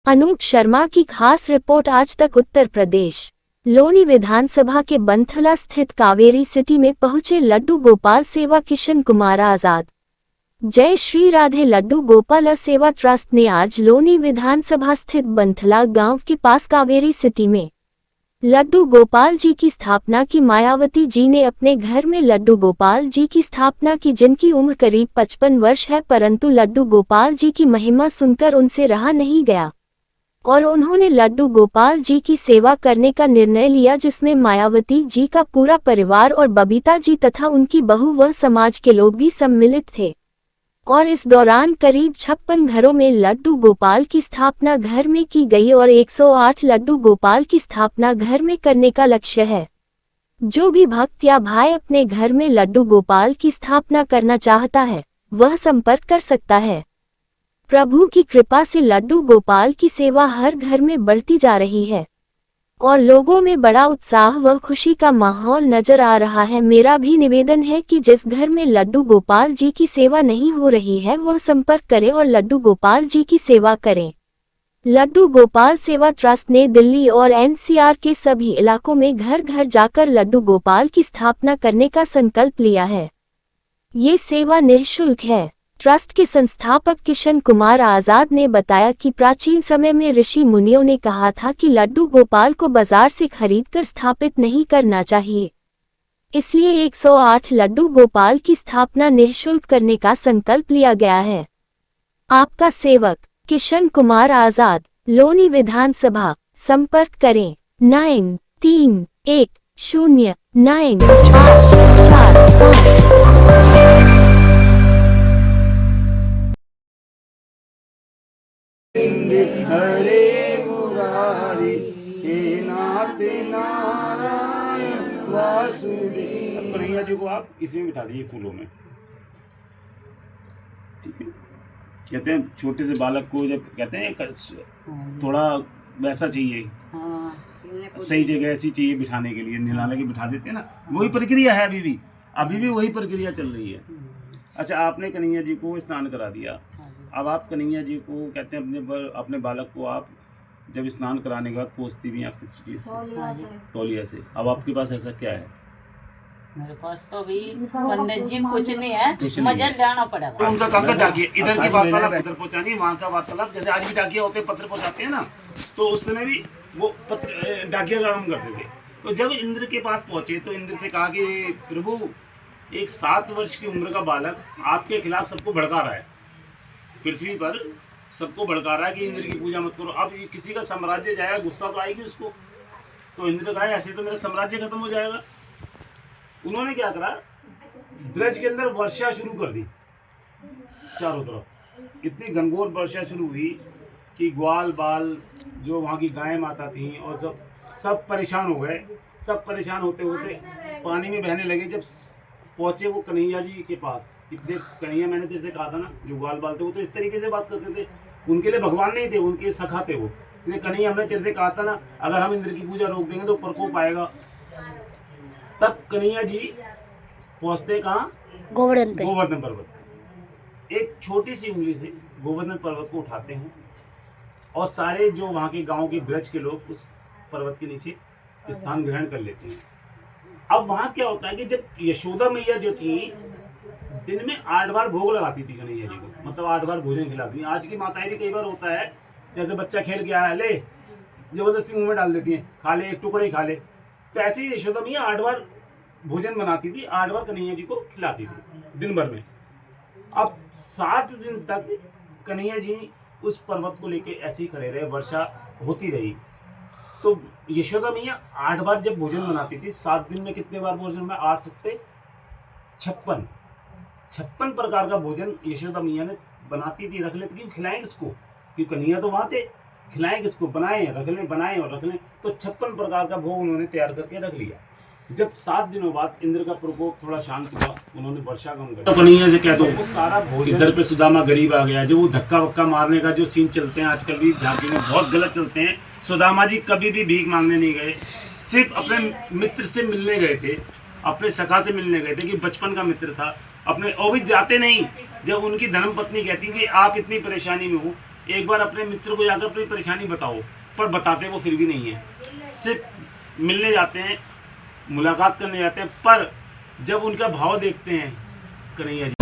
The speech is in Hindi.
अनूप शर्मा की खास रिपोर्ट। आज तक उत्तर प्रदेश। लोनी विधानसभा के बंथला स्थित कावेरी सिटी में पहुंचे लड्डू गोपाल सेवा किशन कुमार आजाद। जय श्री राधे। लड्डू गोपाल सेवा ट्रस्ट ने आज लोनी विधानसभा स्थित बंथला गांव के पास कावेरी सिटी में लड्डू गोपाल जी की स्थापना की। मायावती जी ने अपने घर में लड्डू गोपाल जी की स्थापना की, जिनकी उम्र करीब 55 वर्ष है, परंतु लड्डू गोपाल जी की महिमा सुनकर उनसे रहा नहीं गया और उन्होंने लड्डू गोपाल जी की सेवा करने का निर्णय लिया, जिसमें मायावती जी का पूरा परिवार और बबीता जी तथा उनकी बहू व समाज के लोग भी सम्मिलित थे। और इस दौरान करीब 56 घरों में लड्डू गोपाल की स्थापना घर में की गई और 108 लड्डू गोपाल की स्थापना घर में करने का लक्ष्य है। जो भी भक्त या भाई अपने घर में लड्डू गोपाल की स्थापना करना चाहता है, वह संपर्क कर सकता है। प्रभु की कृपा से लड्डू गोपाल की सेवा हर घर में बढ़ती जा रही है और लोगों में बड़ा उत्साह व खुशी का माहौल नजर आ रहा है। मेरा भी निवेदन है कि जिस घर में लड्डू गोपाल जी की सेवा नहीं हो रही है, वह संपर्क करें और लड्डू गोपाल जी की सेवा करें। लड्डू गोपाल सेवा ट्रस्ट ने दिल्ली और एनसीआर के सभी इलाकों में घर घर जाकर लड्डू गोपाल की स्थापना करने का संकल्प लिया है। ये सेवा निःशुल्क है। ट्रस्ट के संस्थापक किशन कुमार आजाद ने बताया कि प्राचीन समय में ऋषि मुनियों ने कहा था कि लड्डू गोपाल को बाजार से खरीदकर स्थापित नहीं करना चाहिए, इसलिए 108 लड्डू गोपाल की स्थापना निःशुल्क करने का संकल्प लिया गया है। आपका सेवक किशन कुमार आजाद, लोनी विधानसभा। संपर्क करें 93109845। हरे मुरारी हे नाथ नारायण वासुदेव। कन्हैया जी को आप इसमें बिठा दीजिए, फूलों में। ठीक है। कहते हैं छोटे से बालक को जब कहते हैं थोड़ा वैसा चाहिए, सही जगह ऐसी चाहिए बिठाने के लिए, नहलाने के बिठा देते हैं ना, वही प्रक्रिया है अभी भी वही प्रक्रिया चल रही है। अच्छा, आपने कन्हैया जी को स्नान करा दिया, अब आप कन्हैया जी को कहते हैं अपने बालक को आप जब स्नान कराने के बाद पोंछती भी हैं आप किस चीज़ से? तौलिया से। अब आपके पास ऐसा क्या है? मेरे पास तो भी पंडित जी कुछ नहीं है, मजा जाना पड़ेगा। तो उनका काम कर डाकिए, इधर की वार्तालाप इधर पहुँचानी, वहाँ का वार्तालाप जैसे आज भी डाकिया होते पत्र पहुँचाते हैं ना, तो उस समय भी वो पत्र डाकिया का काम करते थे। तो जब इंद्र के पास पहुँचे तो इंद्र से कहा कि प्रभु, एक 7 वर्ष की उम्र का बालक आपके खिलाफ सबको भड़का रहा है, पृथ्वी पर सबको भड़का रहा है कि इंद्र की पूजा मत करो। अब किसी का साम्राज्य जाएगा, गुस्सा तो आएगी उसको। तो इंद्र कहा ऐसे तो मेरा साम्राज्य खत्म हो जाएगा। उन्होंने क्या करा, ब्रज के अंदर वर्षा शुरू कर दी चारों तरफ। इतनी घनघोर वर्षा शुरू हुई कि ग्वाल बाल जो वहाँ की गायें माता थी और सब परेशान हो गए। सब परेशान होते होते पानी में बहने लगे। जब पहुंचे वो कन्हैया जी के पास, इतने कन्हैया, मैंने जैसे कहा था ना, जो ग्वाल बाल थे वो तो इस तरीके से बात करते थे, उनके लिए भगवान नहीं थे, उनके सखा थे वो। कन्हैया, हमने तेरे से कहा था ना, अगर हम इंद्र की पूजा रोक देंगे तो प्रकोप आएगा। तब कन्हैया जी पहुंचते कहाँ? गोवर्धन पर्वत। एक छोटी सी उंगली से गोवर्धन पर्वत को उठाते हैं और सारे जो वहाँ के गाँव के ब्रज के लोग उस पर्वत के नीचे स्थान ग्रहण कर लेते हैं। अब वहाँ क्या होता है कि जब यशोदा मैया जो थी, दिन में 8 बार भोग लगाती थी कन्हैया जी को, मतलब 8 बार भोजन खिलाती थी। आज की माताएं भी कई बार होता है, जैसे बच्चा खेल के आया, ले जबरदस्ती मुंह में डाल देती हैं, खा ले, एक टुकड़े ही खा ले। तो ऐसे ही यशोदा मैया 8 बार भोजन बनाती थी, 8 बार कन्हैया जी को खिलाती थी दिन भर में। अब 7 दिन तक कन्हैया जी उस पर्वत को लेके ऐसे ही खड़े रहे, वर्षा होती रही। तो यशोदा मैया 8 बार जब भोजन बनाती थी, 7 दिन में कितने बार भोजन में? 8 सत्ते 56 प्रकार का भोजन यशोदा मैया ने बनाती थी, रख लेती। क्यों खिलाएं किसको? क्योंकि कन्हैया तो वहाँ थे, खिलाएं किसको? बनाएं, रख लें, बनाएं और रख लें। तो 56 प्रकार का भोग उन्होंने तैयार करके रख लिया। जब 7 दिनों बाद इंद्र का प्रकोप थोड़ा शांत हुआ, उन्होंने वर्षा कम कर, तो कन्हैया से कह दो वो सारा भोजन। इधर पे सुदामा गरीब आ गया, जो वो धक्का वक्का मारने का जो सीन चलते हैं आजकल भी झांकी में, बहुत गलत चलते हैं। सुदामा जी कभी भी भीख मांगने नहीं गए, सिर्फ अपने मित्र से मिलने गए थे, अपने सखा से मिलने गए थे कि बचपन का मित्र था। अपने और भी जाते नहीं, जब उनकी धर्मपत्नी कहती कि आप इतनी परेशानी में हो, एक बार अपने मित्र को जाकर अपनी परेशानी बताओ, पर बताते वो फिर भी नहीं है। सिर्फ मिलने जाते हैं, मुलाकात करने जाते हैं, पर जब उनका भाव देखते हैं कन्हैया जी